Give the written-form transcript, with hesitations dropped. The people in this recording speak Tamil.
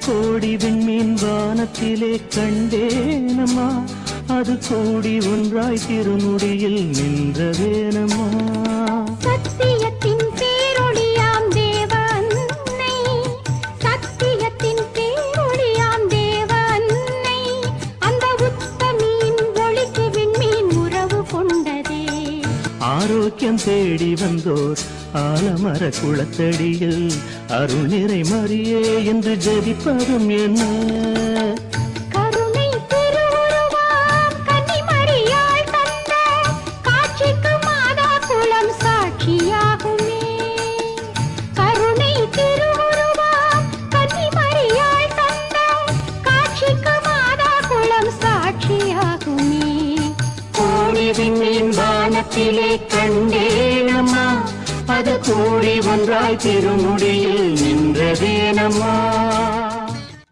கோடி விண்மீன் வானத்திலே கண்டேனம்மா, அது கோடி ஒன்றாய் திருமுடியில் நின்றதேனம்மா. சத்தியத்தின் பேரொளியாம் தேவ அன்னை, சத்தியத்தின் பேரொளியாம் தேவ அன்னை, அந்த உத்தமியின் ஒளிக்கு விண்மீன் உறவு கொண்டதே. ஆரோக்கியம் தேடி வந்தோர் ஆலமர குளத்தடியில் அருள் நிறை மரியே என்று ஜெபிப்பதும் என்ன? கருணை திருவுருவாம் கன்னிமரியாள் தந்த காட்சிக்கு மாதா குலம் சாட்சியாகுமே. கருணை திருவுருவாம் கன்னிமரியாள் தந்த காட்சிக்கு மாதா குலம் சாட்சியாகுமே. கோடி விண்மீன் வானத்திலே கண்டேனம்மா, அது கூடி ஒன்றாய் திருமுடியில் நின்றதேனம்மா.